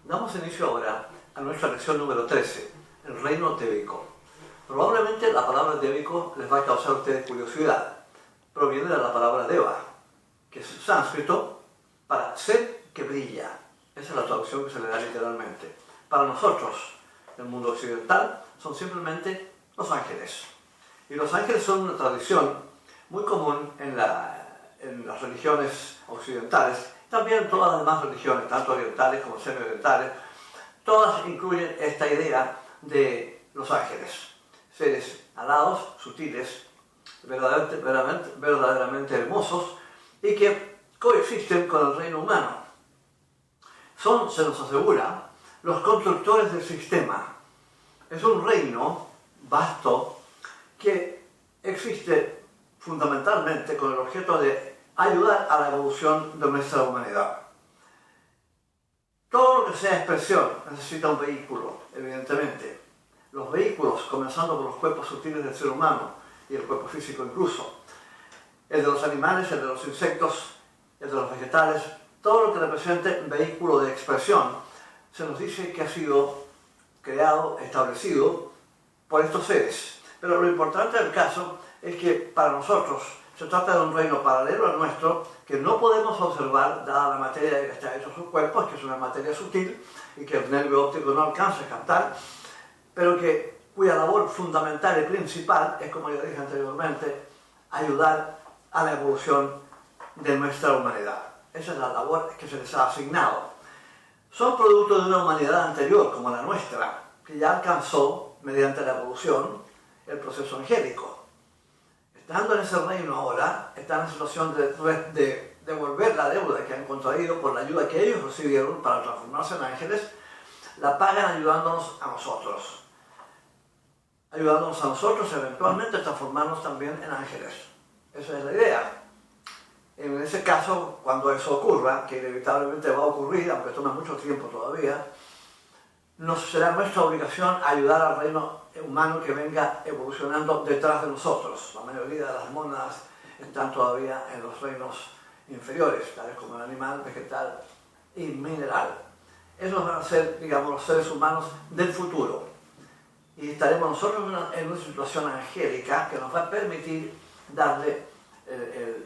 Damos inicio ahora a nuestra lección número 13, el reino débico. Probablemente la palabra débico les va a causar a ustedes curiosidad. Proviene de la palabra deva, que es sánscrito para ser que brilla. Esa es la traducción que se le da literalmente. Para nosotros, el mundo occidental, son simplemente los ángeles. Y los ángeles son una tradición muy común en las religiones occidentales, también en todas las demás religiones, tanto orientales como semi-orientales. Todas incluyen esta idea de los ángeles, seres alados, sutiles, verdaderamente hermosos y que coexisten con el reino humano. Son, se nos asegura, los constructores del sistema. Es un reino vasto que existe fundamentalmente con el objeto de ayudar a la evolución de nuestra humanidad. Todo lo que sea expresión necesita un vehículo, evidentemente. Los vehículos, comenzando por los cuerpos sutiles del ser humano y el cuerpo físico incluso, el de los animales, el de los insectos, el de los vegetales, todo lo que represente vehículo de expresión, se nos dice que ha sido creado, establecido por estos seres. Pero lo importante del caso es que para nosotros se trata de un reino paralelo al nuestro que no podemos observar dada la materia de que está hecho sus cuerpos, que es una materia sutil y que el nervio óptico no alcanza a captar, pero cuya labor fundamental y principal es, como ya dije anteriormente, ayudar a la evolución de nuestra humanidad. Esa es la labor que se les ha asignado. Son producto de una humanidad anterior, como la nuestra, que ya alcanzó, mediante la evolución, el proceso angélico. Estando en ese reino ahora, están en la situación de devolver la deuda que han contraído por la ayuda que ellos recibieron para transformarse en ángeles, la pagan ayudándonos a nosotros. Ayudándonos a nosotros eventualmente a transformarnos también en ángeles. Esa es la idea. En ese caso, cuando eso ocurra, que inevitablemente va a ocurrir, aunque tome mucho tiempo todavía, será nuestra obligación ayudar al reino humano que venga evolucionando detrás de nosotros. La mayoría de las mónadas están todavía en los reinos inferiores, tales como el animal, vegetal y mineral. Esos van a ser, digamos, los seres humanos del futuro. Y estaremos nosotros en una situación angélica que nos va a permitir darle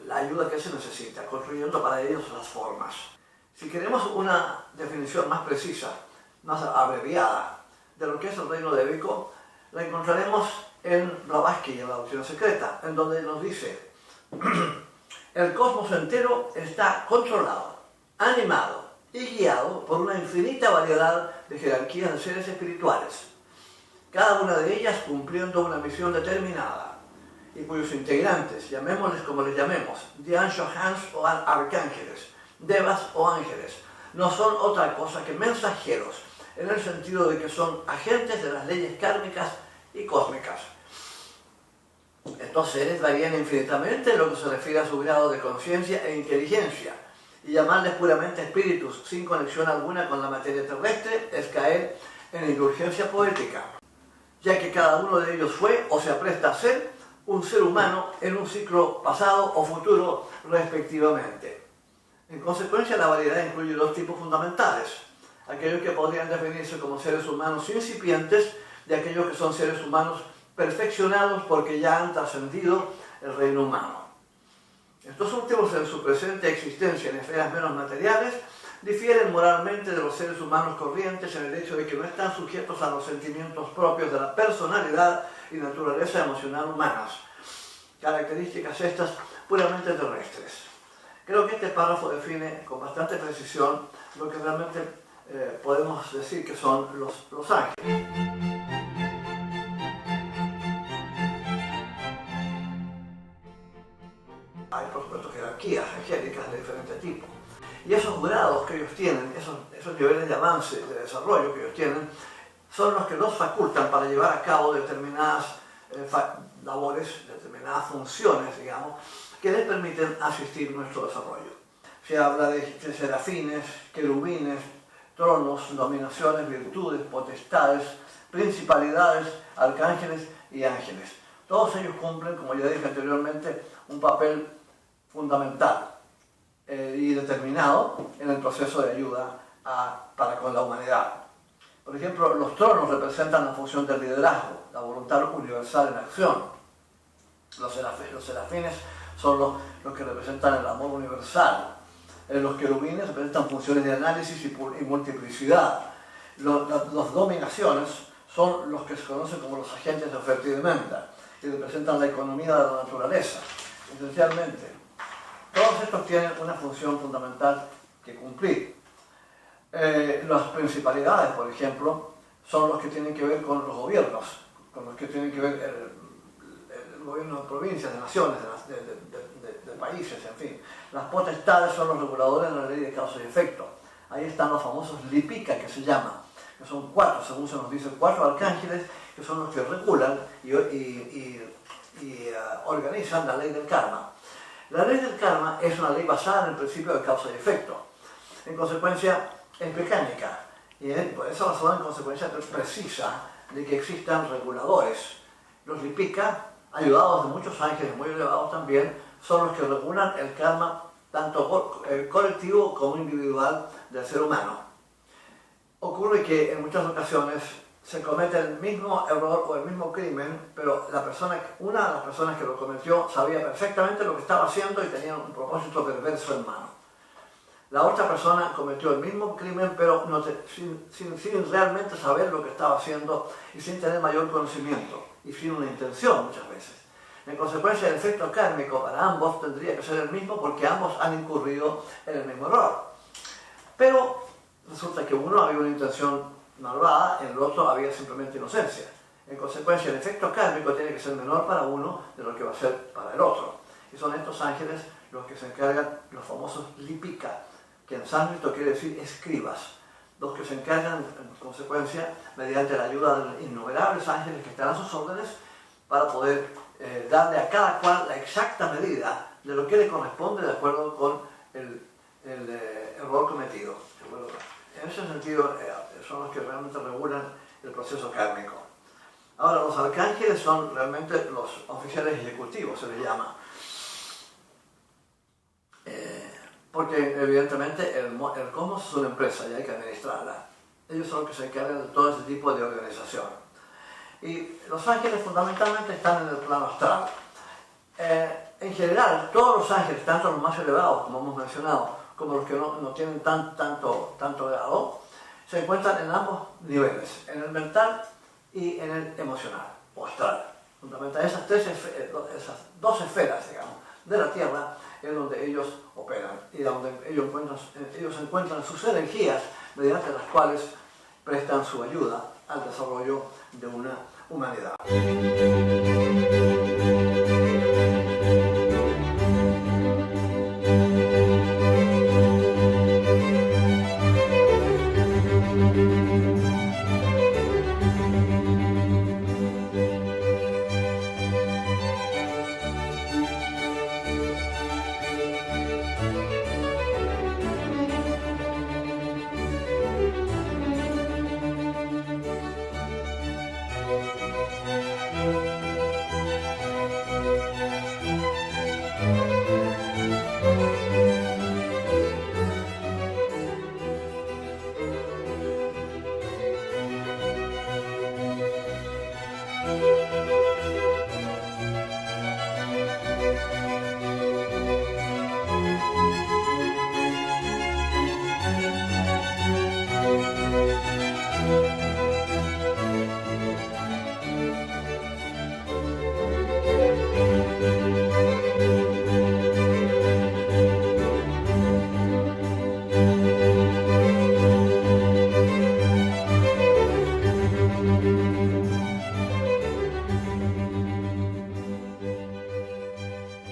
la ayuda que se necesita, construyendo para ellos las formas. Si queremos una definición más precisa, más abreviada de lo que es el reino débico, la encontraremos en Blavatsky, en la Doctrina Secreta, en donde nos dice: el cosmos entero está controlado, animado y guiado por una infinita variedad de jerarquías de seres espirituales, cada una de ellas cumpliendo una misión determinada, y cuyos integrantes, llamémosles como les llamemos, Dianshahans o arcángeles, devas o ángeles, no son otra cosa que mensajeros, en el sentido de que son agentes de las leyes kármicas y cósmicas. Estos seres varían infinitamente en lo que se refiere a su grado de conciencia e inteligencia, y llamarles puramente espíritus sin conexión alguna con la materia terrestre es caer en indulgencia poética, ya que cada uno de ellos fue o se apresta a ser un ser humano en un ciclo pasado o futuro respectivamente. En consecuencia, la variedad incluye dos tipos fundamentales: aquellos que podrían definirse como seres humanos incipientes de aquellos que son seres humanos perfeccionados porque ya han trascendido el reino humano. Estos últimos, en su presente existencia en esferas menos materiales, difieren moralmente de los seres humanos corrientes en el hecho de que no están sujetos a los sentimientos propios de la personalidad y naturaleza emocional humanas, características estas puramente terrestres. Creo que este párrafo define con bastante precisión lo que realmente podemos decir que son los ángeles. Hay, por supuesto, jerarquías angélicas de diferente tipo. Y esos grados que ellos tienen, esos niveles de avance, de desarrollo que ellos tienen, son los que nos facultan para llevar a cabo determinadas labores, determinadas funciones, digamos, que les permiten asistir nuestro desarrollo. Se habla de serafines, querubines, tronos, dominaciones, virtudes, potestades, principalidades, arcángeles y ángeles. Todos ellos cumplen, como ya dije anteriormente, un papel fundamental y determinado en el proceso de ayuda para con la humanidad. Por ejemplo, los tronos representan la función del liderazgo, la voluntad universal en acción. Los serafines son los que representan el amor universal. Los querubines representan funciones de análisis y multiplicidad. Las dominaciones son los que se conocen como los agentes de oferta y demanda, y representan la economía de la naturaleza. Esencialmente, todos estos tienen una función fundamental que cumplir. Las principalidades, por ejemplo, son los que tienen que ver con los gobiernos, con los que tienen que ver el gobierno de provincias, de naciones, de países, en fin. Las potestades son los reguladores de la ley de causa y efecto. Ahí están los famosos lipika, que se llaman, que son 4, según se nos dice, 4 arcángeles, que son los que regulan y organizan la ley del karma. La ley del karma es una ley basada en el principio de causa y efecto. En consecuencia, es mecánica, y por esa razón, en consecuencia, precisa de que existan reguladores. Los lipika, ayudados de muchos ángeles muy elevados también, son los que regulan el karma tanto colectivo como individual del ser humano. Ocurre que en muchas ocasiones se comete el mismo error o el mismo crimen, pero una de las personas que lo cometió sabía perfectamente lo que estaba haciendo y tenía un propósito perverso en mano. La otra persona cometió el mismo crimen, pero sin realmente saber lo que estaba haciendo y sin tener mayor conocimiento y sin una intención muchas veces. En consecuencia, el efecto kármico para ambos tendría que ser el mismo porque ambos han incurrido en el mismo error. Pero resulta que uno había una intención malvada, en el otro había simplemente inocencia. En consecuencia, el efecto kármico tiene que ser menor para uno de lo que va a ser para el otro. Y son estos ángeles los que se encargan, los famosos lipika, que en sánscrito quiere decir escribas, los que se encargan, en consecuencia, mediante la ayuda de innumerables ángeles que están a sus órdenes, para poder darle a cada cual la exacta medida de lo que le corresponde de acuerdo con el error cometido. En ese sentido, son los que realmente regulan el proceso kármico. Ahora, los arcángeles son realmente los oficiales ejecutivos, se les llama. Porque evidentemente el cosmos es una empresa y hay que administrarla. Ellos son los que se encargan de todo ese tipo de organización. Y los ángeles fundamentalmente están en el plano astral. En general, todos los ángeles, tanto los más elevados, como hemos mencionado, como los que no tienen tanto grado, se encuentran en ambos niveles, en el mental y en el emocional, o astral. Fundamentalmente esas dos esferas, digamos, de la Tierra, es donde ellos operan y donde ellos encuentran sus energías mediante las cuales prestan su ayuda al desarrollo de una humanidad.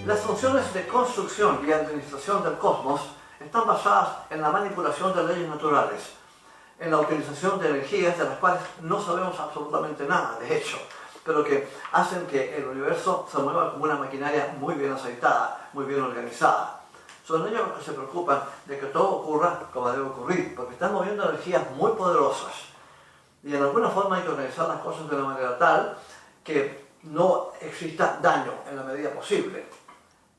Las funciones de construcción y administración del cosmos están basadas en la manipulación de leyes naturales, en la utilización de energías de las cuales no sabemos absolutamente nada, de hecho, pero que hacen que el universo se mueva como una maquinaria muy bien aceitada, muy bien organizada. Son ellos los que se preocupan de que todo ocurra como debe ocurrir, porque están moviendo energías muy poderosas. Y en alguna forma hay que organizar las cosas de una manera tal que no exista daño en la medida posible.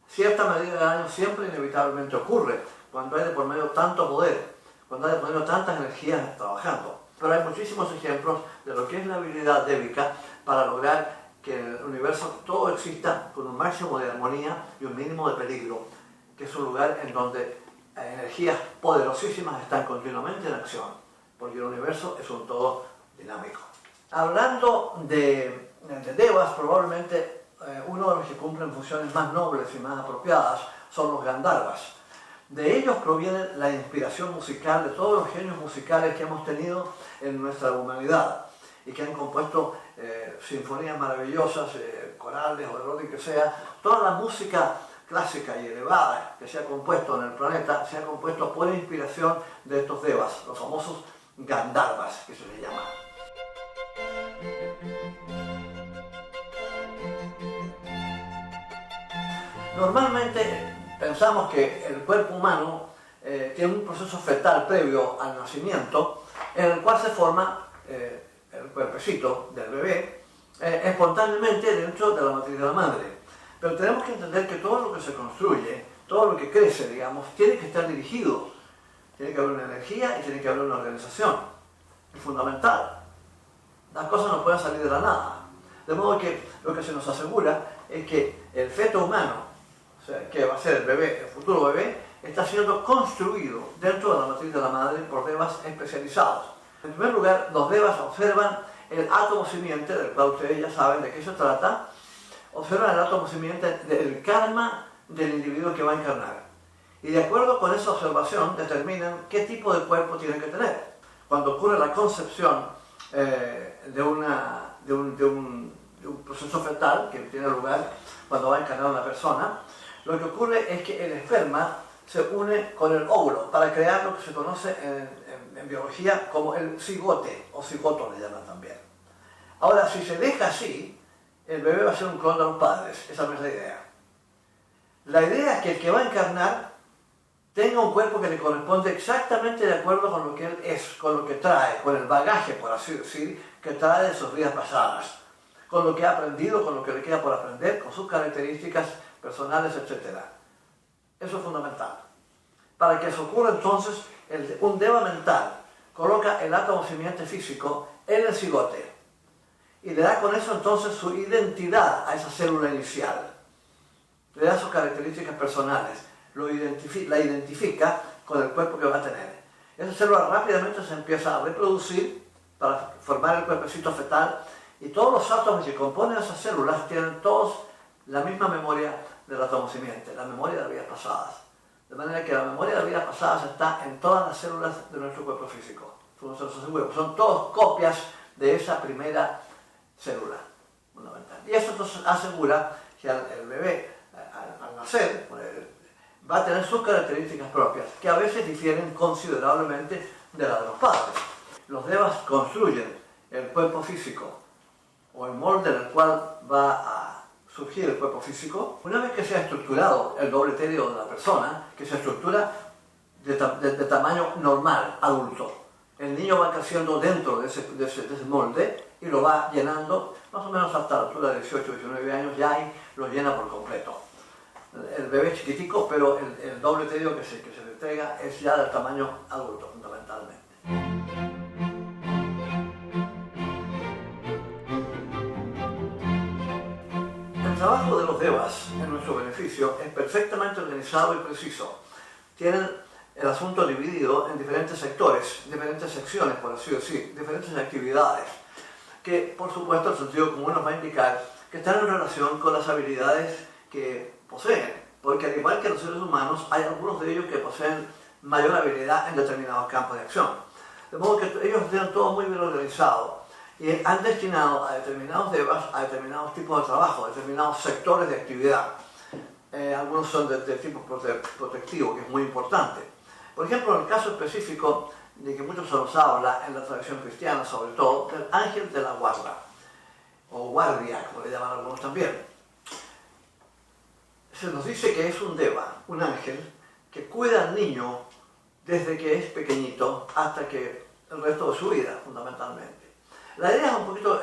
Cierta medida de daño siempre inevitablemente ocurre cuando hay de por medio tanto poder, cuando hay poniendo tantas energías trabajando. Pero hay muchísimos ejemplos de lo que es la habilidad débica para lograr que en el universo todo exista con un máximo de armonía y un mínimo de peligro, que es un lugar en donde energías poderosísimas están continuamente en acción, porque el universo es un todo dinámico. Hablando de devas, probablemente uno de los que cumplen funciones más nobles y más apropiadas son los Gandharvas. De ellos proviene la inspiración musical de todos los genios musicales que hemos tenido en nuestra humanidad y que han compuesto sinfonías maravillosas, corales o de lo que sea. Toda la música clásica y elevada que se ha compuesto en el planeta se ha compuesto por inspiración de estos devas, los famosos Gandharvas, que se les llama. Normalmente pensamos que el cuerpo humano tiene un proceso fetal previo al nacimiento en el cual se forma el cuerpecito del bebé espontáneamente dentro de la matriz de la madre. Pero tenemos que entender que todo lo que se construye, todo lo que crece, digamos, tiene que estar dirigido. Tiene que haber una energía y tiene que haber una organización. Es fundamental. Las cosas no pueden salir de la nada. De modo que lo que se nos asegura es que el feto humano, o sea, que va a ser el bebé, el futuro bebé, está siendo construido dentro de la matriz de la madre por devas especializados. En primer lugar, los devas observan el átomo simiente, del cual ustedes ya saben de qué se trata, observan el átomo simiente del karma del individuo que va a encarnar. Y de acuerdo con esa observación determinan qué tipo de cuerpo tiene que tener. Cuando ocurre la concepción de un proceso fetal que tiene lugar cuando va a encarnar una persona, lo que ocurre es que el esperma se une con el óvulo para crear lo que se conoce en biología como el cigote, o cigoto le llaman también. Ahora, si se deja así, el bebé va a ser un clon de los padres. Esa no es la idea. La idea es que el que va a encarnar tenga un cuerpo que le corresponde exactamente de acuerdo con lo que él es, con lo que trae, con el bagaje, por así decir, que trae de sus vidas pasadas, con lo que ha aprendido, con lo que le queda por aprender, con sus características personales, etc. Eso es fundamental. Para que eso ocurra entonces, un deva mental coloca el átomo simiente físico en el cigote y le da con eso entonces su identidad a esa célula inicial. Le da sus características personales, la identifica con el cuerpo que va a tener. Esa célula rápidamente se empieza a reproducir para formar el cuerpecito fetal y todos los átomos que componen esas células tienen todos la misma memoria del átomo simiente, la memoria de vidas pasadas. De manera que la memoria de vidas pasadas está en todas las células de nuestro cuerpo físico. Son todos copias de esa primera célula fundamental. Y eso entonces asegura que el bebé, al nacer, va a tener sus características propias, que a veces difieren considerablemente de las de los padres. Los devas construyen el cuerpo físico, o el molde en el cual va a surgir el cuerpo físico, una vez que se ha estructurado el doble etéreo de la persona, que se estructura de tamaño normal, adulto. El niño va creciendo dentro de ese molde y lo va llenando, más o menos hasta la altura de 18 o 19 años, ya ahí lo llena por completo. El bebé es chiquitico, pero el doble etéreo que se le entrega es ya del tamaño adulto, fundamentalmente. El trabajo de los devas en nuestro beneficio es perfectamente organizado y preciso. Tienen el asunto dividido en diferentes sectores, diferentes secciones, por así decir, diferentes actividades, que por supuesto el sentido común nos va a indicar que están en relación con las habilidades que poseen, porque al igual que los seres humanos, hay algunos de ellos que poseen mayor habilidad en determinados campos de acción. De modo que ellos tienen todo muy bien organizado y han destinado a determinados devas a determinados tipos de trabajo, a determinados sectores de actividad. Algunos son de tipo protectivo, que es muy importante. Por ejemplo, en el caso específico de que mucho se nos habla en la tradición cristiana, sobre todo, del ángel de la guarda, o guardia, como le llaman algunos también. Se nos dice que es un deva, un ángel, que cuida al niño desde que es pequeñito hasta que el resto de su vida, fundamentalmente. La idea es un poquito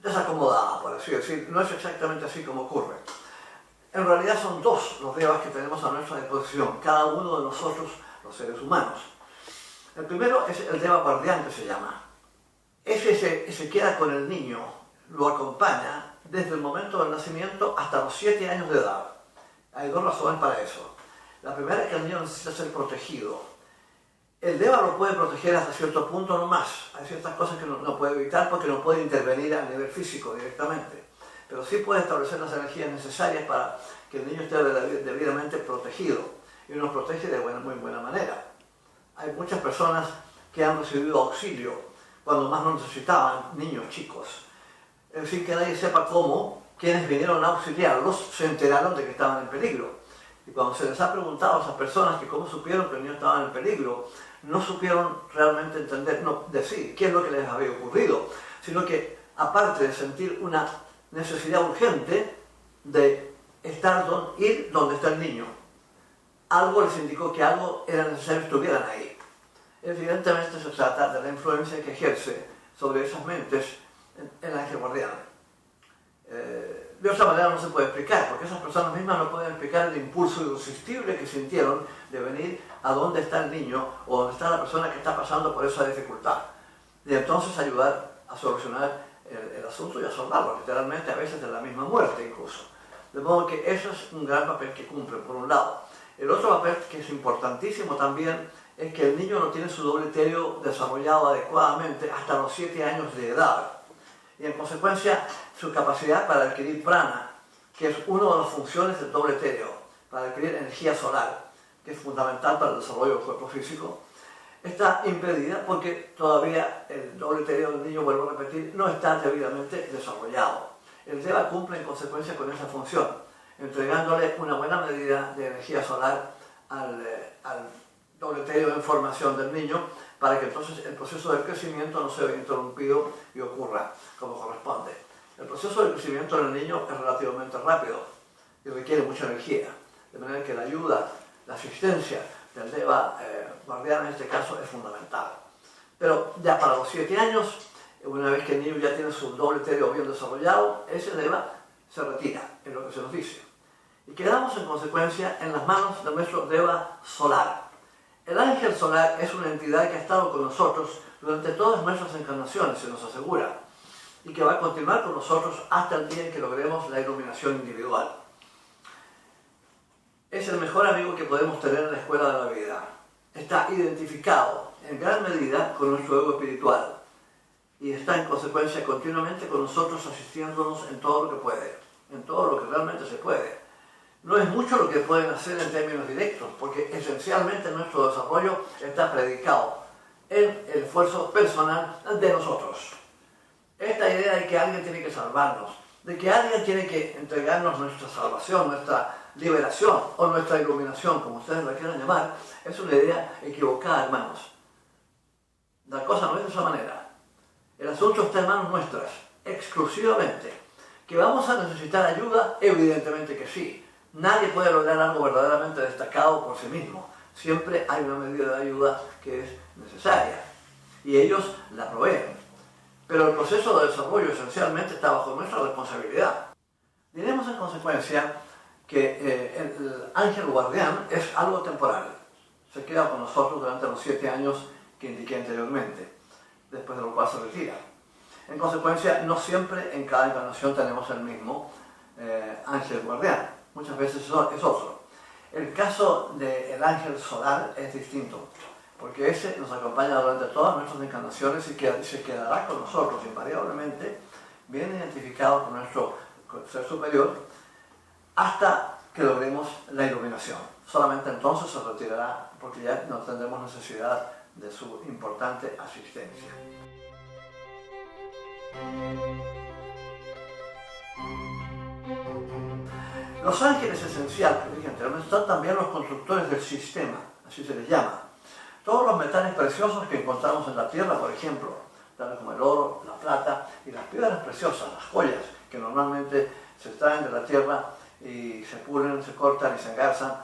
desacomodada, por así decir, no es exactamente así como ocurre. En realidad son dos los devas que tenemos a nuestra disposición. Cada uno de nosotros los seres humanos. El primero es el Deva guardián, que se llama. Ese se queda con el niño, lo acompaña desde el momento del nacimiento hasta los 7 años de edad. Hay 2 razones para eso. La primera es que el niño necesita ser protegido. El Deva lo puede proteger hasta cierto punto nomás. Hay ciertas cosas que no puede evitar porque no puede intervenir a nivel físico directamente. Pero sí puede establecer las energías necesarias para que el niño esté debidamente protegido. Y nos protege de muy buena manera. Hay muchas personas que han recibido auxilio cuando más lo necesitaban, niños chicos. Sin que nadie sepa cómo, quienes vinieron a auxiliarlos se enteraron de que estaban en peligro. Y cuando se les ha preguntado a esas personas que cómo supieron que el niño estaba en peligro, no supieron realmente entender, no decir qué es lo que les había ocurrido, sino que aparte de sentir una necesidad urgente de ir donde está el niño, algo les indicó que algo era necesario que estuvieran ahí. Evidentemente se trata de la influencia que ejerce sobre esas mentes el ángel guardián. De otra manera no se puede explicar, porque esas personas mismas no pueden explicar el impulso irresistible que sintieron de venir a donde está el niño o donde está la persona que está pasando por esa dificultad. Y entonces ayudar a solucionar el asunto y a salvarlo, literalmente a veces de la misma muerte incluso. De modo que eso es un gran papel que cumplen, por un lado. El otro papel que es importantísimo también es que el niño no tiene su doble etéreo desarrollado adecuadamente hasta los 7 años de edad. Y en consecuencia, su capacidad para adquirir prana, que es una de las funciones del doble etéreo, para adquirir energía solar, que es fundamental para el desarrollo del cuerpo físico, está impedida porque todavía el doble etéreo del niño, vuelvo a repetir, no está debidamente desarrollado. El Deva cumple en consecuencia con esa función, entregándole una buena medida de energía solar al doble etéreo de información del niño, para que entonces el proceso de crecimiento no se vea interrumpido y ocurra como corresponde. El proceso de crecimiento del niño es relativamente rápido y requiere mucha energía, de manera que la ayuda, la asistencia del Deva guardián en este caso es fundamental. Pero ya para los 7 años, una vez que el niño ya tiene su doble etéreo bien desarrollado, ese Deva se retira, en lo que se nos dice. Y quedamos en consecuencia en las manos de nuestro Deva solar. El ángel solar es una entidad que ha estado con nosotros durante todas nuestras encarnaciones, se nos asegura, y que va a continuar con nosotros hasta el día en que logremos la iluminación individual. Es el mejor amigo que podemos tener en la escuela de la vida. Está identificado en gran medida con nuestro ego espiritual y está en consecuencia continuamente con nosotros asistiéndonos en todo lo que puede, en todo lo que realmente se puede. No es mucho lo que pueden hacer en términos directos, porque esencialmente nuestro desarrollo está predicado en el esfuerzo personal de nosotros. Esta idea de que alguien tiene que salvarnos, de que alguien tiene que entregarnos nuestra salvación, nuestra liberación o nuestra iluminación, como ustedes la quieran llamar, es una idea equivocada, hermanos. La cosa no es de esa manera. El asunto está en manos nuestras, exclusivamente. ¿Que vamos a necesitar ayuda? Evidentemente que sí. Nadie puede lograr algo verdaderamente destacado por sí mismo. Siempre hay una medida de ayuda que es necesaria. Y ellos la proveen. Pero el proceso de desarrollo esencialmente está bajo nuestra responsabilidad. Diremos en consecuencia que el ángel guardián es algo temporal. Se queda con nosotros durante los 7 años que indiqué anteriormente, después de lo cual se retira. En consecuencia, no siempre en cada encarnación tenemos el mismo ángel guardián. Muchas veces es otro. El caso del ángel solar es distinto, porque ese nos acompaña durante todas nuestras encarnaciones y se quedará con nosotros invariablemente, bien identificado con nuestro ser superior, hasta que logremos la iluminación. Solamente entonces se retirará, porque ya no tendremos necesidad de su importante asistencia. Los ángeles esenciales, que dije anteriormente, son también los constructores del sistema, así se les llama. Todos los metales preciosos que encontramos en la Tierra, por ejemplo, tales como el oro, la plata y las piedras preciosas, las joyas, que normalmente se extraen de la Tierra y se pulen, se cortan y se engarzan,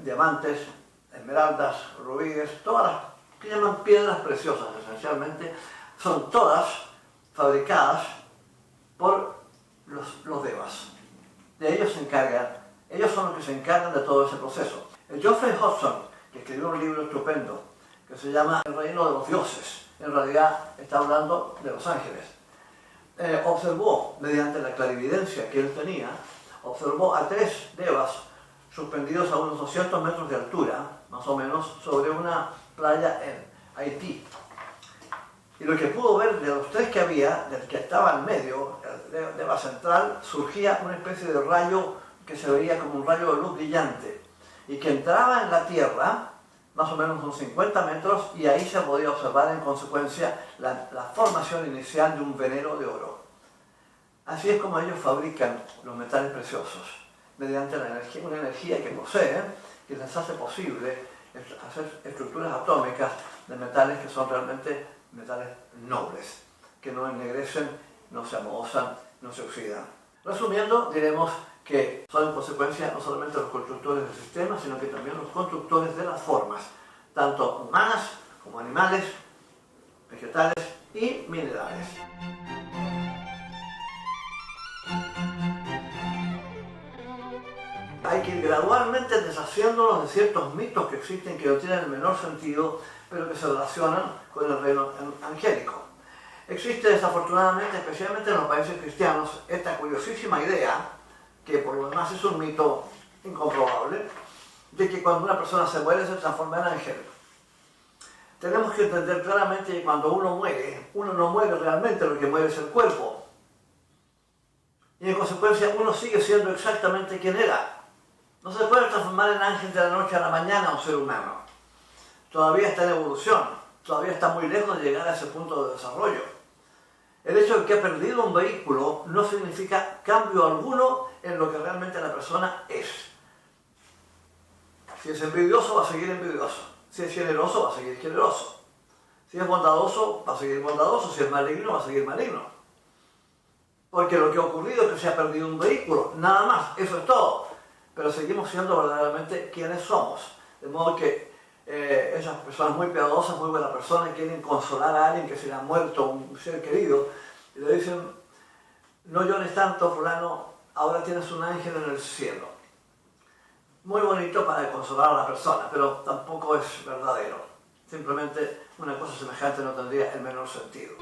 diamantes, esmeraldas, rubíes, todas las que llaman piedras preciosas, esencialmente, son todas fabricadas por los devas. De ellos se encargan, ellos son los que se encargan de todo ese proceso. El Geoffrey Hodgson, que escribió un libro estupendo que se llama El reino de los dioses. En realidad está hablando de los ángeles. Observó, mediante la clarividencia que él tenía, observó a 3 devas suspendidos a unos 200 metros de altura, más o menos, sobre una playa en Haití. Y lo que pudo ver de los 3 que había, del que estaba en medio, el deva central, surgía una especie de rayo que se veía como un rayo de luz brillante y que entraba en la Tierra, más o menos unos 50 metros, y ahí se podía observar en consecuencia la formación inicial de un venero de oro. Así es como ellos fabrican los metales preciosos, mediante una energía que poseen, que les hace posible hacer estructuras atómicas de metales que son realmente metales nobles, que no ennegrecen, no se amortizan, no se oxidan. Resumiendo, diremos que son en consecuencia no solamente los constructores del sistema, sino que también los constructores de las formas, tanto humanas como animales, vegetales y minerales. Hay que ir gradualmente deshaciéndonos de ciertos mitos que existen que no tienen el menor sentido, pero que se relacionan con el reino angélico. Existe desafortunadamente, especialmente en los países cristianos, esta curiosísima idea, que por lo demás es un mito incomprobable, de que cuando una persona se muere se transforma en ángel. Tenemos que entender claramente que cuando uno no muere realmente, lo que muere es el cuerpo. Y en consecuencia uno sigue siendo exactamente quien era. No se puede transformar en ángel de la noche a la mañana un ser humano. Todavía está en evolución, todavía está muy lejos de llegar a ese punto de desarrollo. El hecho de que ha perdido un vehículo no significa cambio alguno en lo que realmente la persona es. Si es envidioso, va a seguir envidioso. Si es generoso, va a seguir generoso. Si es bondadoso, va a seguir bondadoso. Si es maligno, va a seguir maligno. Porque lo que ha ocurrido es que se ha perdido un vehículo, nada más, eso es todo. Pero seguimos siendo verdaderamente quienes somos. De modo que esas personas muy piadosas, muy buenas personas, quieren consolar a alguien que se le ha muerto, un ser querido, y le dicen: no llores tanto, fulano, ahora tienes un ángel en el cielo. Muy bonito para consolar a la persona, pero tampoco es verdadero. Simplemente una cosa semejante no tendría el menor sentido.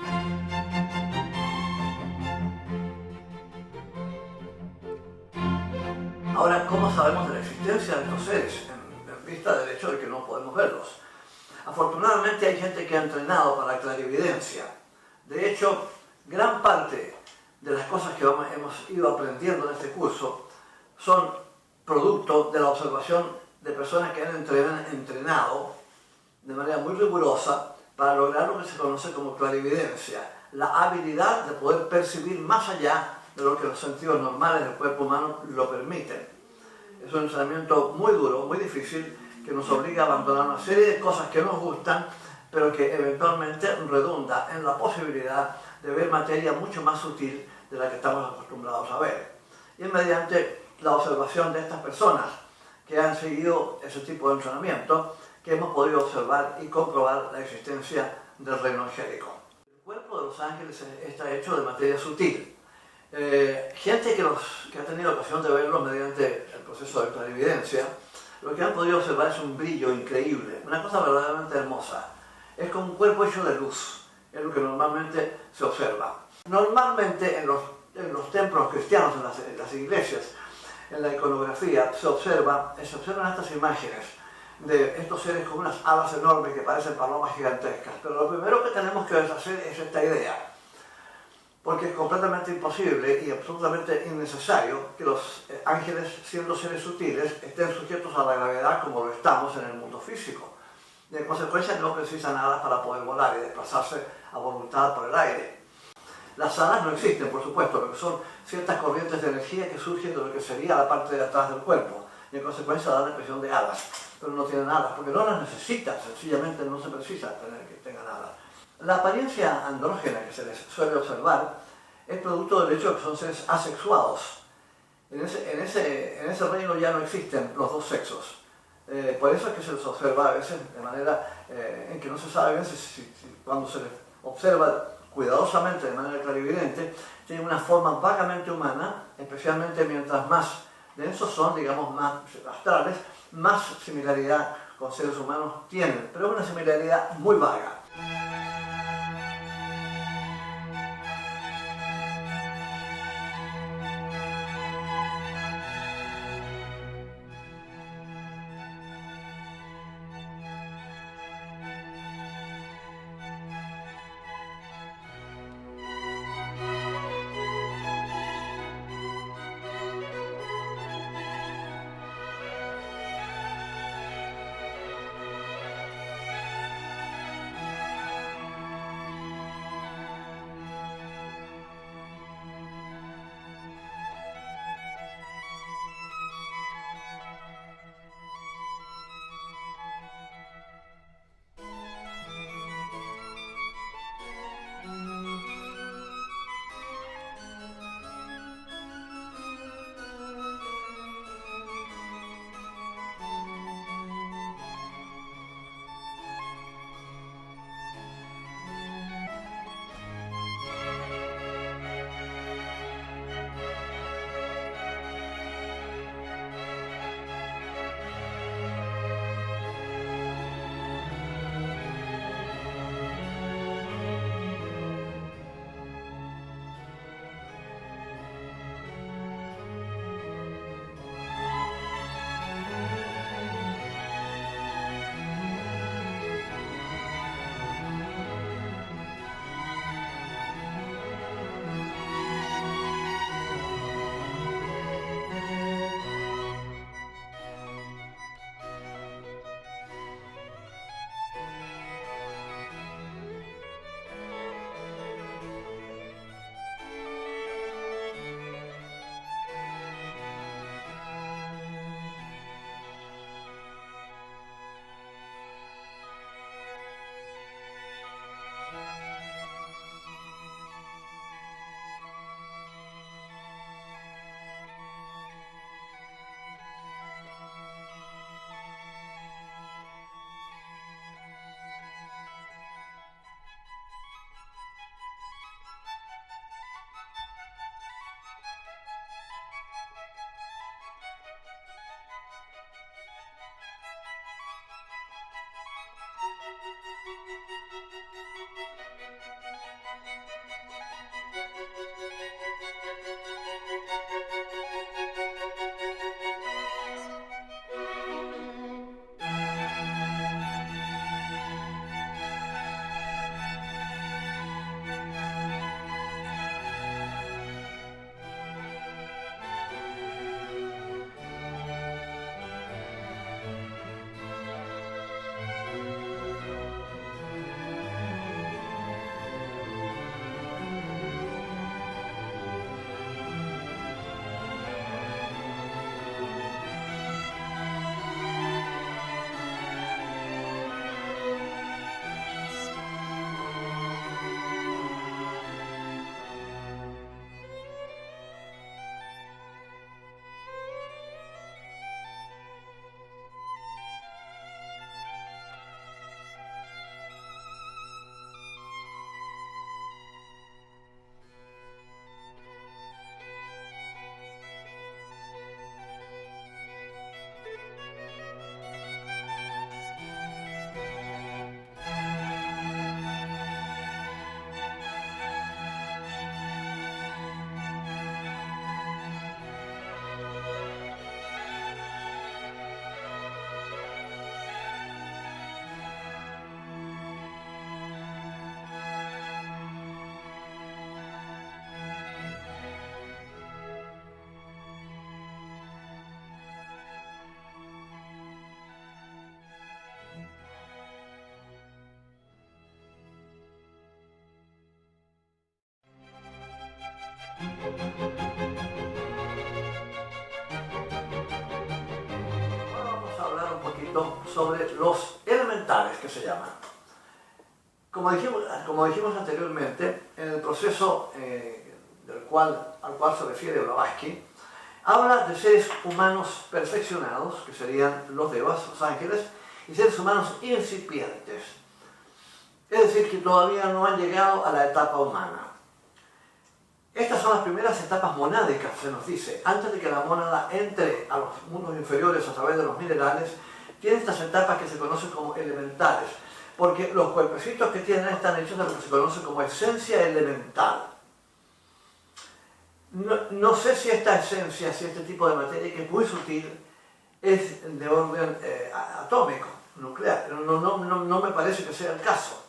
Ahora, ¿cómo sabemos de la existencia de estos seres? En vista del hecho de que no podemos verlos. Afortunadamente hay gente que ha entrenado para la clarividencia. De hecho, gran parte de las cosas que hemos ido aprendiendo en este curso son producto de la observación de personas que han entrenado de manera muy rigurosa para lograr lo que se conoce como clarividencia, la habilidad de poder percibir más allá de lo que los sentidos normales del cuerpo humano lo permiten. Es un entrenamiento muy duro, muy difícil, que nos obliga a abandonar una serie de cosas que nos gustan, pero que eventualmente redunda en la posibilidad de ver materia mucho más sutil de la que estamos acostumbrados a ver. Y es mediante la observación de estas personas que han seguido ese tipo de entrenamiento que hemos podido observar y comprobar la existencia del reino angélico. El cuerpo de los ángeles está hecho de materia sutil. Gente que ha tenido ocasión de verlo mediante el proceso de clarividencia, lo que han podido observar es un brillo increíble, una cosa verdaderamente hermosa. Es como un cuerpo hecho de luz, es lo que normalmente se observa. Normalmente en los templos cristianos, en las iglesias, en la iconografía, se observan estas imágenes de estos seres con unas alas enormes que parecen palomas gigantescas. Pero lo primero que tenemos que deshacer es esta idea, porque es completamente imposible y absolutamente innecesario que los ángeles, siendo seres sutiles, estén sujetos a la gravedad como lo estamos en el mundo físico. Y en consecuencia no precisan alas para poder volar y desplazarse a voluntad por el aire. Las alas no existen, por supuesto, pero son ciertas corrientes de energía que surgen de lo que sería la parte de atrás del cuerpo, y en consecuencia dan la impresión de alas, pero no tienen alas, porque no las necesitan, sencillamente no se precisa tener que tengan alas. La apariencia andrógena que se les suele observar es producto del hecho de que son seres asexuados. En ese reino ya no existen los dos sexos. Por eso es que se les observa a veces de manera en que no se sabe bien si cuando se les observa cuidadosamente de manera clarividente, tienen una forma vagamente humana, especialmente mientras más densos son, digamos, más astrales, más similaridad con seres humanos tienen, pero es una similaridad muy vaga. Ahora vamos a hablar un poquito sobre los elementales que se llaman. Como dijimos anteriormente, en el proceso al cual se refiere Blavatsky, habla de seres humanos perfeccionados, que serían los devas, los ángeles, y seres humanos incipientes, es decir, que todavía no han llegado a la etapa humana. Estas son las primeras etapas monádicas, se nos dice, antes de que la mónada entre a los mundos inferiores a través de los minerales, tiene estas etapas que se conocen como elementales, porque los cuerpecitos que tienen están hechos de lo que se conoce como esencia elemental. No sé si esta esencia, si este tipo de materia, que es muy sutil, es de orden atómico, nuclear. No me parece que sea el caso.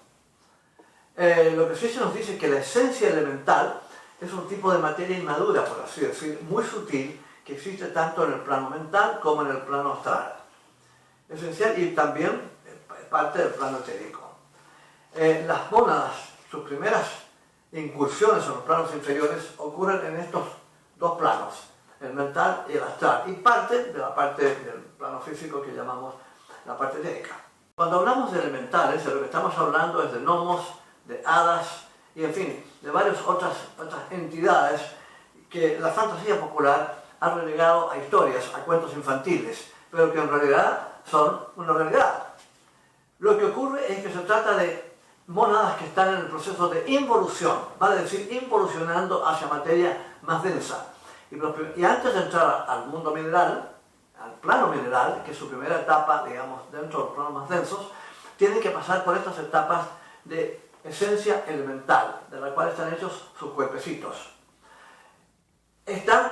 Lo que sí se nos dice es que la esencia elemental es un tipo de materia inmadura, por así decir, muy sutil, que existe tanto en el plano mental como en el plano astral. Esencial y también parte del plano etérico. Las mónadas, sus primeras incursiones en los planos inferiores ocurren en estos dos planos, el mental y el astral, y parte de la parte del plano físico que llamamos la parte etérica. Cuando hablamos de elementales, de lo que estamos hablando es de gnomos, de hadas y, en fin, de varias otras entidades que la fantasía popular ha relegado a historias, a cuentos infantiles, pero que en realidad son una realidad. Lo que ocurre es que se trata de mónadas que están en el proceso de involución, vale decir, involucionando hacia materia más densa. Y antes de entrar al mundo mineral, al plano mineral, que es su primera etapa, digamos, dentro de los planos más densos, tienen que pasar por estas etapas de esencia elemental, de la cual están hechos sus cuerpecitos. Están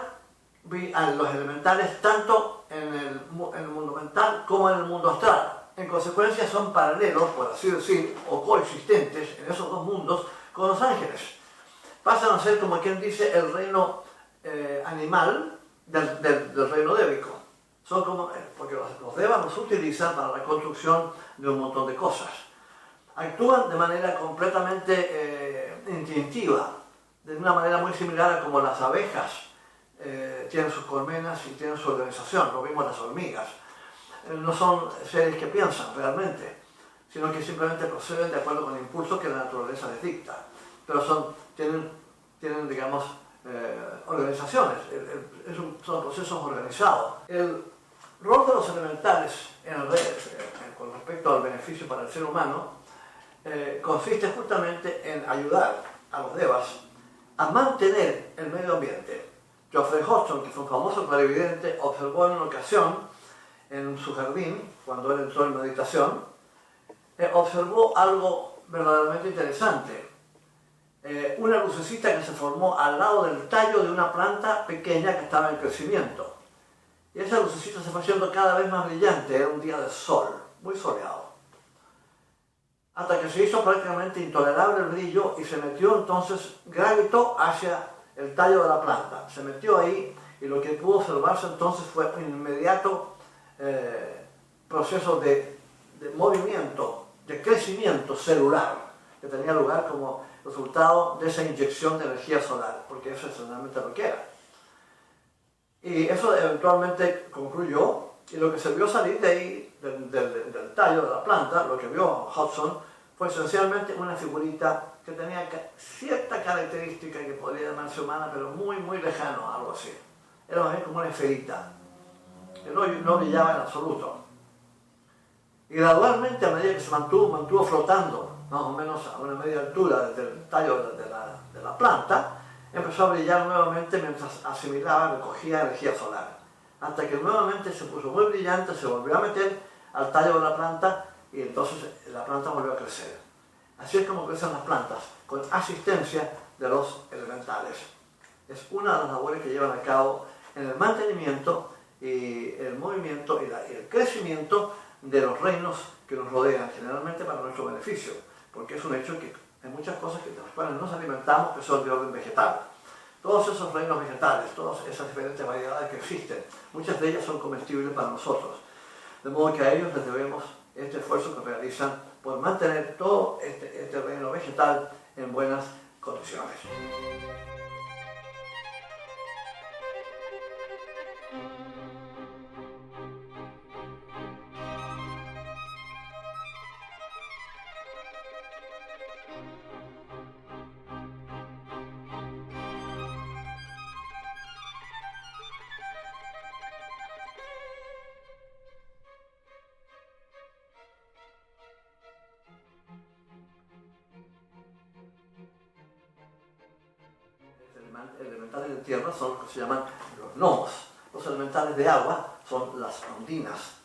los elementales tanto en el mundo mental como en el mundo astral. En consecuencia son paralelos, por así decir, o coexistentes en esos dos mundos con los ángeles. Pasan a ser, como quien dice, el reino animal del reino débico. Son como, porque los devas los utilizan para la construcción de un montón de cosas. Actúan de manera completamente instintiva, de una manera muy similar a como las abejas tienen sus colmenas y tienen su organización, lo mismo las hormigas. No son seres que piensan realmente, sino que simplemente proceden de acuerdo con el impulso que la naturaleza les dicta. Pero tienen digamos, organizaciones, son procesos organizados. El rol de los elementales con respecto al beneficio para el ser humano consiste justamente en ayudar a los devas a mantener el medio ambiente. Geoffrey Hodgson, que fue un famoso clarividente, observó en una ocasión en su jardín, cuando él entró en meditación, observó algo verdaderamente interesante. Una lucecita que se formó al lado del tallo de una planta pequeña que estaba en crecimiento. Y esa lucecita se fue haciendo cada vez más brillante, era un día de sol, muy soleado. Hasta que se hizo prácticamente intolerable el brillo y se metió entonces, gravitó hacia el tallo de la planta. Se metió ahí y lo que pudo observarse entonces fue un inmediato proceso de movimiento, de crecimiento celular, que tenía lugar como resultado de esa inyección de energía solar, porque eso es realmente lo que era. Y eso eventualmente concluyó, y lo que se vio salir de ahí, del tallo de la planta, lo que vio Hodgson, fue esencialmente una figurita que tenía cierta característica que podría llamarse humana, pero muy, muy lejano, algo así. Era más bien como una esferita, que no brillaba en absoluto. Y gradualmente, a medida que se mantuvo flotando, más o menos a una media altura desde el tallo de la planta, empezó a brillar nuevamente mientras asimilaba, recogía energía solar. Hasta que nuevamente se puso muy brillante, se volvió a meter al tallo de la planta y entonces la planta volvió a crecer. Así es como crecen las plantas, con asistencia de los elementales. Es una de las labores que llevan a cabo en el mantenimiento y el movimiento y el crecimiento de los reinos que nos rodean, generalmente para nuestro beneficio, porque es un hecho que hay muchas cosas de las cuales nos alimentamos que son de orden vegetal. Todos esos reinos vegetales, todas esas diferentes variedades que existen, muchas de ellas son comestibles para nosotros. De modo que a ellos les debemos este esfuerzo que realizan por mantener todo este reino vegetal en buenas condiciones. Elementales de tierra son los que se llaman los gnomos. Los elementales de agua son las ondinas.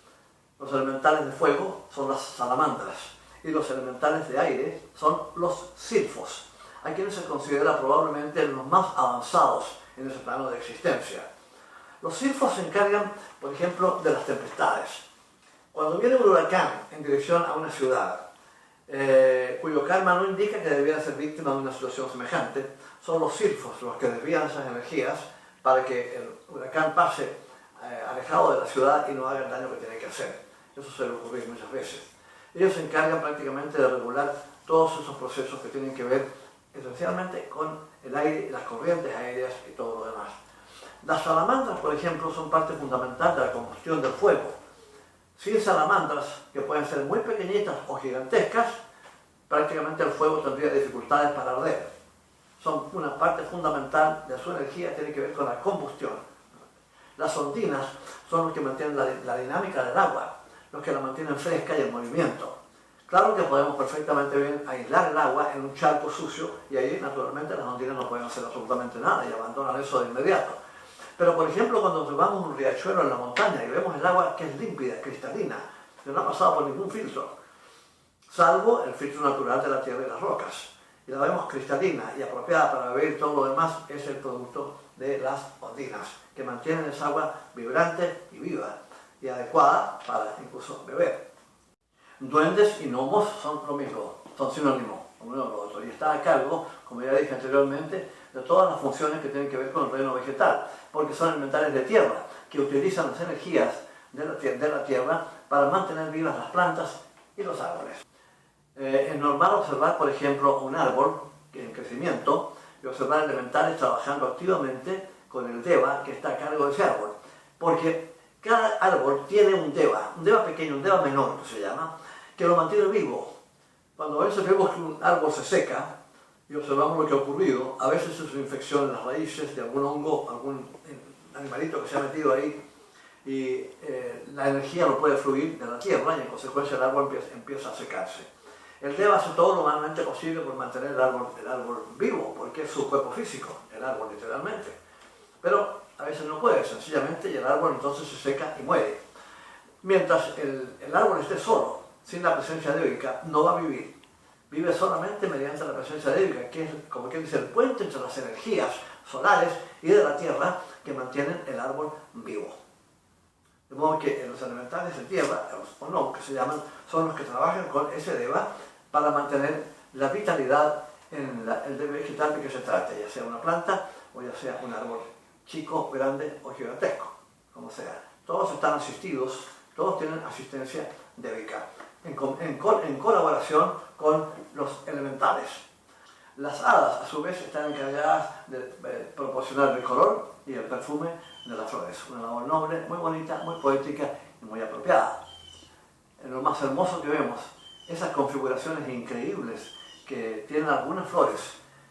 Los elementales de fuego son las salamandras y los elementales de aire son los silfos, a quienes se considera probablemente los más avanzados en ese plano de existencia. Los silfos se encargan, por ejemplo, de las tempestades. Cuando viene un huracán en dirección a una ciudad, cuyo karma no indica que debiera ser víctima de una situación semejante, son los silfos los que desvían esas energías para que el huracán pase alejado de la ciudad y no haga el daño que tiene que hacer. Eso suele ocurrir muchas veces. Ellos se encargan prácticamente de regular todos esos procesos que tienen que ver esencialmente con el aire, las corrientes aéreas y todo lo demás. Las salamandras, por ejemplo, son parte fundamental de la combustión del fuego. Sin salamandras, que pueden ser muy pequeñitas o gigantescas, prácticamente el fuego tendría dificultades para arder. Son una parte fundamental de su energía, tiene que ver con la combustión. Las ondinas son los que mantienen la dinámica del agua, los que la mantienen fresca y en movimiento. Claro que podemos perfectamente bien aislar el agua en un charco sucio y ahí naturalmente las ondinas no pueden hacer absolutamente nada y abandonan eso de inmediato. Pero por ejemplo cuando observamos un riachuelo en la montaña y vemos el agua que es límpida, cristalina, que no ha pasado por ningún filtro, salvo el filtro natural de la tierra y las rocas, y la vemos cristalina y apropiada para beber, todo lo demás es el producto de las ondinas, que mantienen esa agua vibrante y viva y adecuada para incluso beber. Duendes y gnomos son lo mismo, son sinónimos, uno y lo otro, y están a cargo, como ya dije anteriormente, de todas las funciones que tienen que ver con el reino vegetal, porque son elementales de tierra, que utilizan las energías de la tierra para mantener vivas las plantas y los árboles. Es normal observar, por ejemplo, un árbol en crecimiento y observar elementales trabajando activamente con el deva que está a cargo de ese árbol, porque cada árbol tiene un deva pequeño, un deva menor que se llama, que lo mantiene vivo. Cuando a veces vemos que un árbol se seca y observamos lo que ha ocurrido, a veces es una infección en las raíces de algún hongo, algún animalito que se ha metido ahí y la energía no puede fluir de la tierra y en consecuencia el árbol empieza a secarse. El deva hace todo lo humanamente posible por mantener el árbol vivo, porque es su cuerpo físico, el árbol literalmente. Pero a veces no puede, sencillamente, y el árbol entonces se seca y muere. Mientras el árbol esté solo, sin la presencia débica, no va a vivir. Vive solamente mediante la presencia débica, que es, como quien dice, el puente entre las energías solares y de la tierra que mantienen el árbol vivo. De modo que los elementales de tierra, o no, que se llaman, son los que trabajan con ese deva para mantener la vitalidad en el vegetal de que se trate, ya sea una planta o ya sea un árbol chico, grande o gigantesco, como sea. Todos están asistidos, todos tienen asistencia débica, en colaboración con los elementales. Las hadas, a su vez, están encargadas de proporcionar el color y el perfume de las flores. Una labor noble, muy bonita, muy poética y muy apropiada. En lo más hermoso que vemos, esas configuraciones increíbles que tienen algunas flores,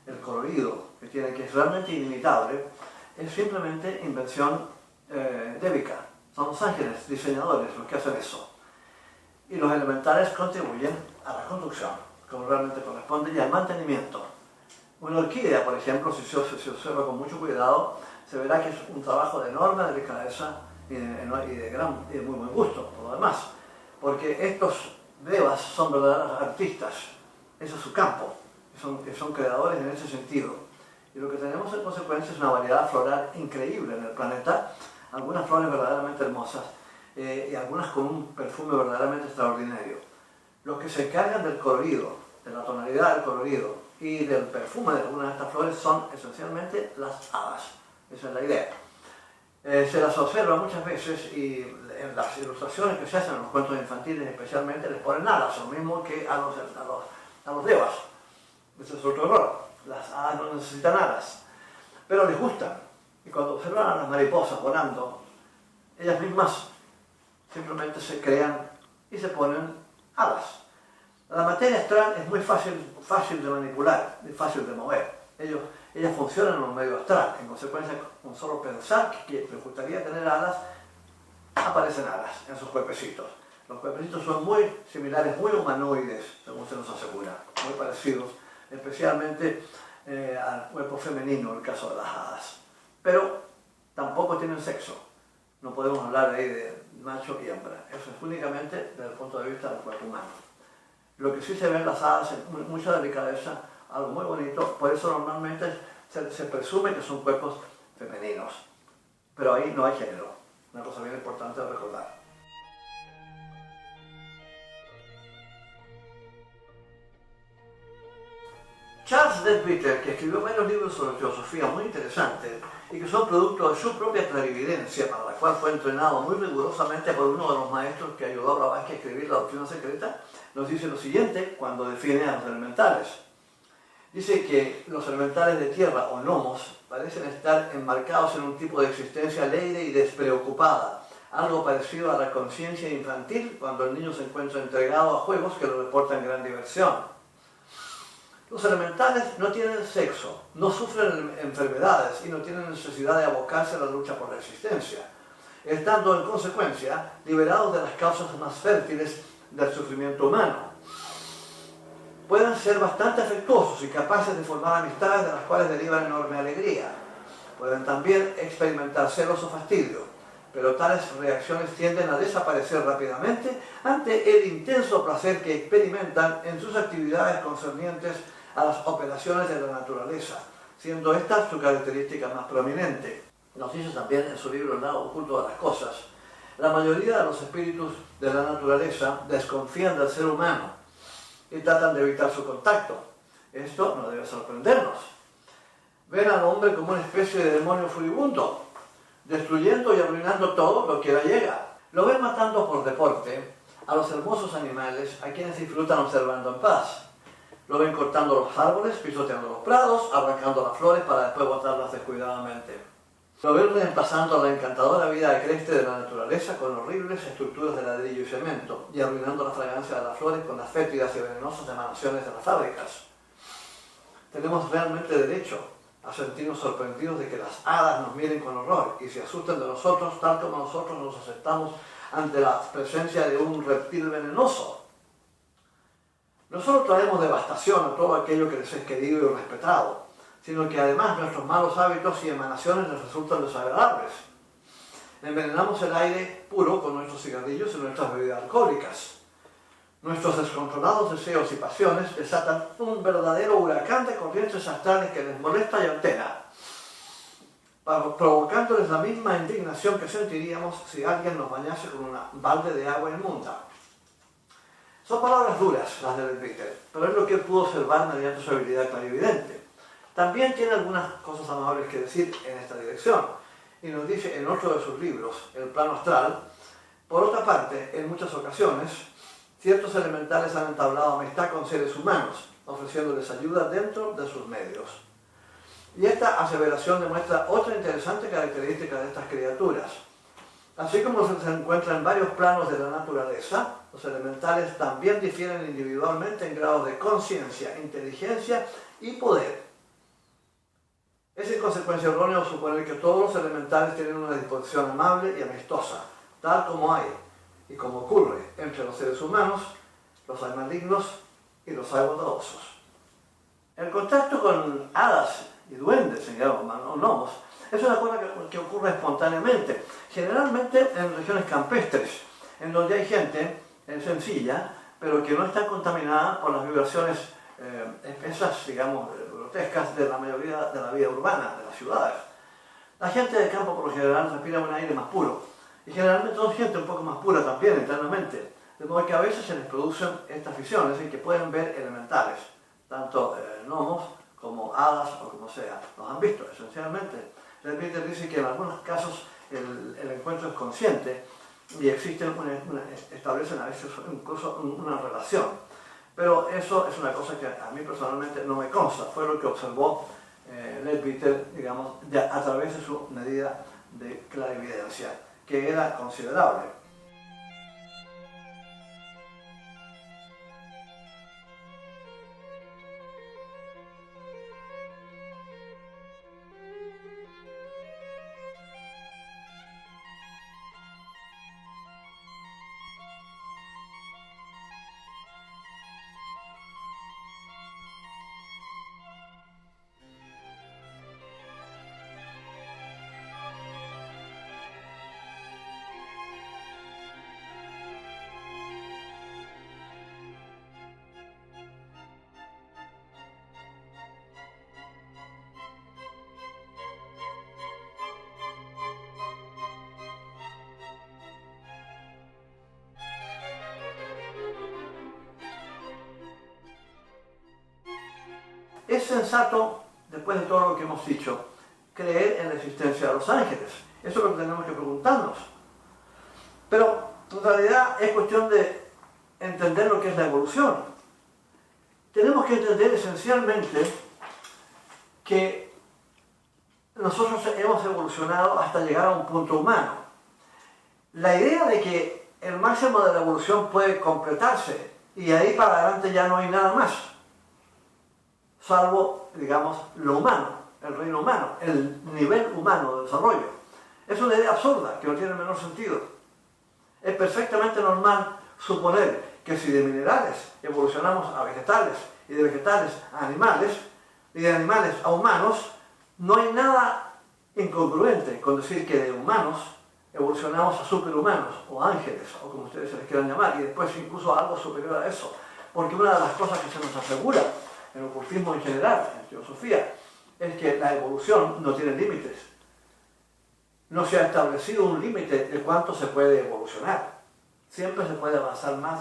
el colorido que tienen, que es realmente inimitable, es simplemente invención débica. Son los ángeles diseñadores los que hacen eso. Y los elementales contribuyen a la construcción, como realmente corresponde, y al mantenimiento. Una orquídea, por ejemplo, si se observa con mucho cuidado, se verá que es un trabajo de enorme delicadeza y de muy buen gusto, por lo demás. Porque estos devas son verdaderos artistas, ese es su campo, son creadores en ese sentido. Y lo que tenemos en consecuencia es una variedad floral increíble en el planeta, algunas flores verdaderamente hermosas y algunas con un perfume verdaderamente extraordinario. Los que se encargan del colorido, de la tonalidad del colorido y del perfume de algunas de estas flores son esencialmente las hadas. Esa es la idea. Se las observa muchas veces y en las ilustraciones que se hacen en los cuentos infantiles especialmente les ponen alas, lo mismo que a los devas. Ese es otro error. Las hadas no necesitan alas, pero les gustan. Y cuando observan a las mariposas volando, ellas mismas simplemente se crean y se ponen alas. La materia astral es muy fácil de manipular, es fácil de mover. Ellas funcionan en un medio astral, en consecuencia, con solo pensar que les gustaría tener alas, aparecen alas en sus cuerpecitos. Los cuerpecitos son muy similares, muy humanoides, según se nos asegura, muy parecidos, especialmente al cuerpo femenino, en el caso de las hadas. Pero tampoco tienen sexo. No podemos hablar ahí macho y hembra. Eso es únicamente desde el punto de vista del cuerpo humano. Lo que sí se ve en las hadas es mucha delicadeza, algo muy bonito, por eso normalmente se presume que son cuerpos femeninos. Pero ahí no hay género, una cosa bien importante de recordar. Charles Leadbeater, que escribió varios libros sobre filosofía muy interesantes y que son producto de su propia clarividencia, para la cual fue entrenado muy rigurosamente por uno de los maestros que ayudó a Blavatsky a escribir La Doctrina Secreta, nos dice lo siguiente cuando define a los elementales. Dice que los elementales de tierra, o gnomos, parecen estar enmarcados en un tipo de existencia alegre y despreocupada, algo parecido a la conciencia infantil cuando el niño se encuentra entregado a juegos que le reportan gran diversión. Los elementales no tienen sexo, no sufren enfermedades y no tienen necesidad de abocarse a la lucha por la existencia, estando en consecuencia liberados de las causas más fértiles del sufrimiento humano. Pueden ser bastante afectuosos y capaces de formar amistades de las cuales deriva enorme alegría. Pueden también experimentar celos o fastidio, pero tales reacciones tienden a desaparecer rápidamente ante el intenso placer que experimentan en sus actividades concernientes a las operaciones de la naturaleza, siendo esta su característica más prominente. Nos dice también en su libro El lado oculto de las cosas, la mayoría de los espíritus de la naturaleza desconfían del ser humano y tratan de evitar su contacto. Esto no debe sorprendernos. Ven al hombre como una especie de demonio furibundo, destruyendo y arruinando todo lo que le llega. Lo ven matando por deporte a los hermosos animales a quienes disfrutan observando en paz. Lo ven cortando los árboles, pisoteando los prados, arrancando las flores para después botarlas descuidadamente. Lo ven reemplazando la encantadora vida agreste de la naturaleza con horribles estructuras de ladrillo y cemento y arruinando la fragancia de las flores con las fétidas y venenosas emanaciones de las fábricas. Tenemos realmente derecho a sentirnos sorprendidos de que las hadas nos miren con horror y se asusten de nosotros tal como nosotros nos aceptamos ante la presencia de un reptil venenoso. No solo traemos devastación a todo aquello que les es querido y respetado, sino que además nuestros malos hábitos y emanaciones les resultan desagradables. Envenenamos el aire puro con nuestros cigarrillos y nuestras bebidas alcohólicas. Nuestros descontrolados deseos y pasiones desatan un verdadero huracán de corrientes astrales que les molesta y altera, provocándoles la misma indignación que sentiríamos si alguien nos bañase con una balde de agua inmunda. Son palabras duras las de Leadbeater, pero es lo que él pudo observar mediante su habilidad clarividente. También tiene algunas cosas amables que decir en esta dirección, y nos dice en otro de sus libros, El plano astral, por otra parte, en muchas ocasiones, ciertos elementales han entablado amistad con seres humanos, ofreciéndoles ayuda dentro de sus medios. Y esta aseveración demuestra otra interesante característica de estas criaturas. Así como se encuentra en varios planos de la naturaleza, los elementales también difieren individualmente en grados de conciencia, inteligencia y poder. Es en consecuencia erróneo suponer que todos los elementales tienen una disposición amable y amistosa, tal como hay y como ocurre entre los seres humanos, los hay malignos y los hay bondadosos. El contacto con hadas y duendes, o gnomos, es una cosa que ocurre espontáneamente, generalmente en regiones campestres, en donde hay gente sencilla, pero que no está contaminada por las vibraciones espesas, digamos, grotescas de la mayoría de la vida urbana, de las ciudades. La gente del campo por lo general respira un aire más puro, y generalmente son gente un poco más pura también internamente, de modo que a veces se les producen estas visiones en que pueden ver elementales, tanto gnomos como hadas o como sea. Los han visto esencialmente. Leadbeater dice que en algunos casos el encuentro es consciente y establecen a veces incluso una relación. Pero eso es una cosa que a mí personalmente no me consta. Fue lo que observó Leadbeater, digamos, a través de su medida de clarividencia, que era considerable. Es sensato, después de todo lo que hemos dicho, creer en la existencia de los ángeles. Eso es lo que tenemos que preguntarnos. Pero en realidad es cuestión de entender lo que es la evolución. Tenemos que entender esencialmente que nosotros hemos evolucionado hasta llegar a un punto humano. La idea de que el máximo de la evolución puede completarse y ahí para adelante ya no hay nada más, salvo, digamos, lo humano, el reino humano, el nivel humano de desarrollo. Es una idea absurda, que no tiene el menor sentido. Es perfectamente normal suponer que si de minerales evolucionamos a vegetales y de vegetales a animales y de animales a humanos, no hay nada incongruente con decir que de humanos evolucionamos a superhumanos o ángeles o como ustedes se les quieran llamar y después incluso a algo superior a eso, porque una de las cosas que se nos asegura en el ocultismo en general, en teosofía, es que la evolución no tiene límites. No se ha establecido un límite de cuánto se puede evolucionar. Siempre se puede avanzar más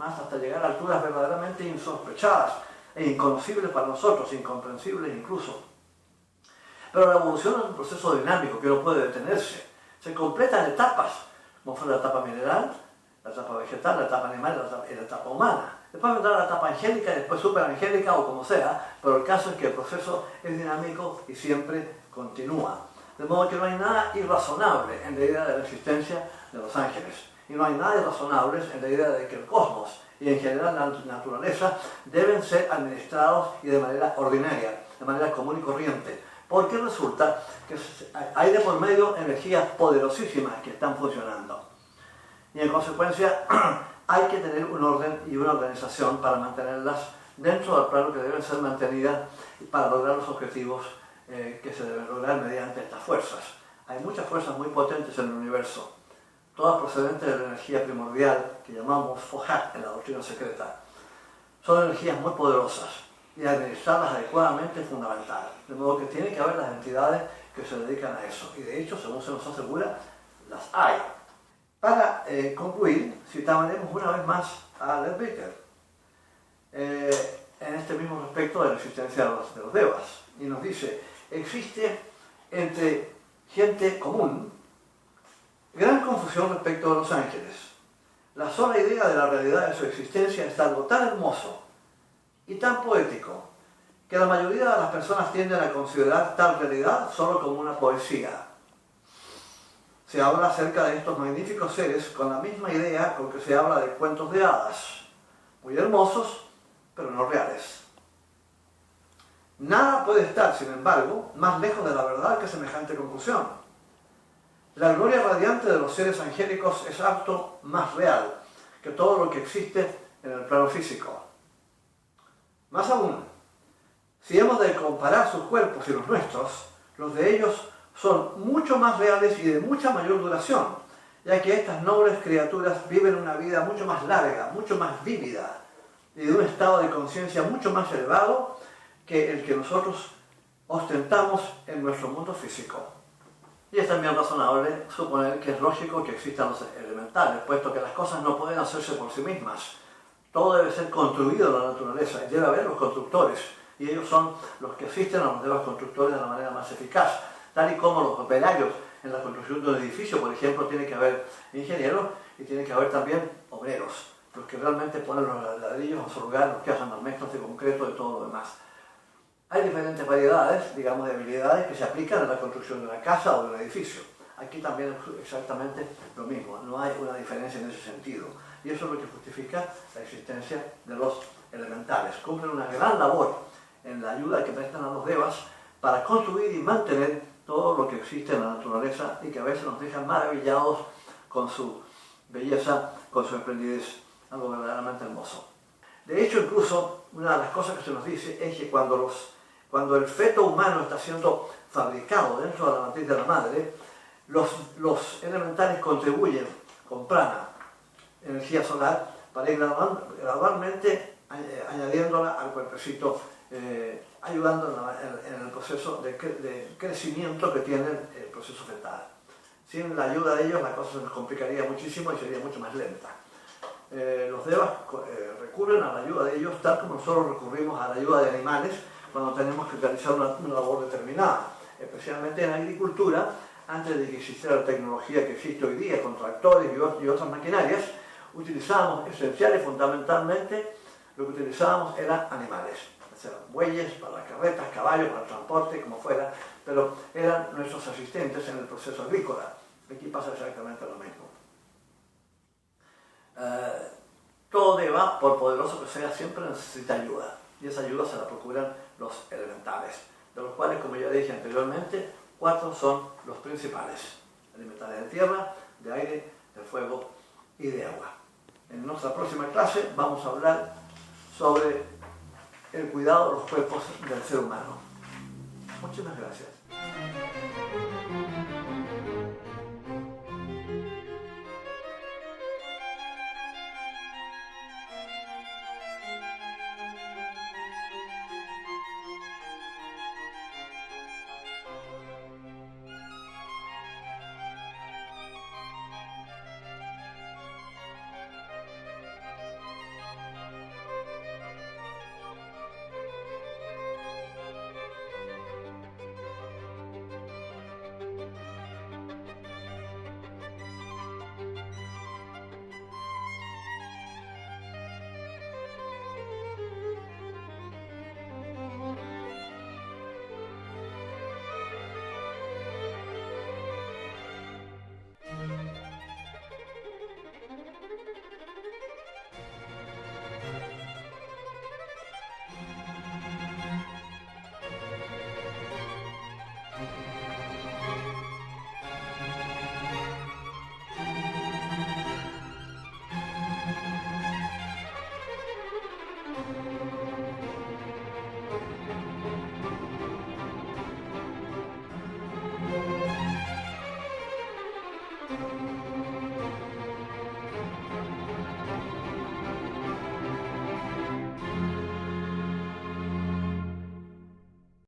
hasta llegar a alturas verdaderamente insospechadas e inconocibles para nosotros, incomprensibles incluso. Pero la evolución es un proceso dinámico que no puede detenerse. Se completa en etapas, como fue la etapa mineral, la etapa vegetal, la etapa animal y la etapa humana. Después vendrá la etapa angélica y después superangélica o como sea, pero el caso es que el proceso es dinámico y siempre continúa. De modo que no hay nada irrazonable en la idea de la existencia de los ángeles. Y no hay nada irrazonable en la idea de que el cosmos y en general la naturaleza deben ser administrados y de manera ordinaria, de manera común y corriente. Porque resulta que hay de por medio energías poderosísimas que están funcionando. Y en consecuencia hay que tener un orden y una organización para mantenerlas dentro del plano que deben ser mantenidas para lograr los objetivos que se deben lograr mediante estas fuerzas. Hay muchas fuerzas muy potentes en el universo, todas procedentes de la energía primordial que llamamos Fohat en la doctrina secreta. Son energías muy poderosas y administrarlas adecuadamente es fundamental. De modo que tiene que haber las entidades que se dedican a eso. Y de hecho, según se nos asegura, las hay. Para concluir, citaremos una vez más a Leadbeater en este mismo respecto de la existencia de los devas. Y nos dice, existe entre gente común gran confusión respecto de los ángeles. La sola idea de la realidad de su existencia es algo tan hermoso y tan poético que la mayoría de las personas tienden a considerar tal realidad solo como una poesía. Se habla acerca de estos magníficos seres con la misma idea con que se habla de cuentos de hadas, muy hermosos, pero no reales. Nada puede estar, sin embargo, más lejos de la verdad que semejante conclusión. La gloria radiante de los seres angélicos es harto más real que todo lo que existe en el plano físico. Más aún, si hemos de comparar sus cuerpos y los nuestros, los de ellos son mucho más reales y de mucha mayor duración, ya que estas nobles criaturas viven una vida mucho más larga, mucho más vívida y de un estado de conciencia mucho más elevado que el que nosotros ostentamos en nuestro mundo físico. Y es también razonable suponer que es lógico que existan los elementales, puesto que las cosas no pueden hacerse por sí mismas. Todo debe ser construido en la naturaleza y debe haber los constructores, y ellos son los que asisten a los demás constructores de la manera más eficaz. Tal y como los operarios en la construcción de un edificio, por ejemplo, tiene que haber ingenieros y tiene que haber también obreros, los que realmente ponen los ladrillos en su lugar, los que hacen las mezclas de concreto y todo lo demás. Hay diferentes variedades, digamos, de habilidades que se aplican en la construcción de una casa o de un edificio. Aquí también es exactamente lo mismo, no hay una diferencia en ese sentido. Y eso es lo que justifica la existencia de los elementales. Cumplen una gran labor en la ayuda que prestan a los devas para construir y mantener todo lo que existe en la naturaleza y que a veces nos dejan maravillados con su belleza, con su esplendidez, algo verdaderamente hermoso. De hecho, incluso, una de las cosas que se nos dice es que cuando el feto humano está siendo fabricado dentro de la matriz de la madre, los elementales contribuyen con prana, energía solar, para ir gradualmente añadiéndola al cuerpecito, ayudando en el proceso de crecimiento que tiene el proceso fetal. Sin la ayuda de ellos la cosa se nos complicaría muchísimo y sería mucho más lenta. Los devas recurren a la ayuda de ellos tal como nosotros recurrimos a la ayuda de animales cuando tenemos que realizar una labor determinada, especialmente en la agricultura. Antes de que existiera la tecnología que existe hoy día, con tractores y otras maquinarias, utilizábamos esenciales, fundamentalmente, lo que utilizábamos eran animales. Eran bueyes para las carretas, caballos para el transporte, como fuera, pero eran nuestros asistentes en el proceso agrícola. Aquí pasa exactamente lo mismo. Todo Deva, por poderoso que sea, siempre necesita ayuda, y esa ayuda se la procuran los elementales, de los cuales, como ya dije anteriormente, 4 son los principales: elementales de tierra, de aire, de fuego y de agua. En nuestra próxima clase vamos a hablar sobre el cuidado de los cuerpos del ser humano. Muchas gracias.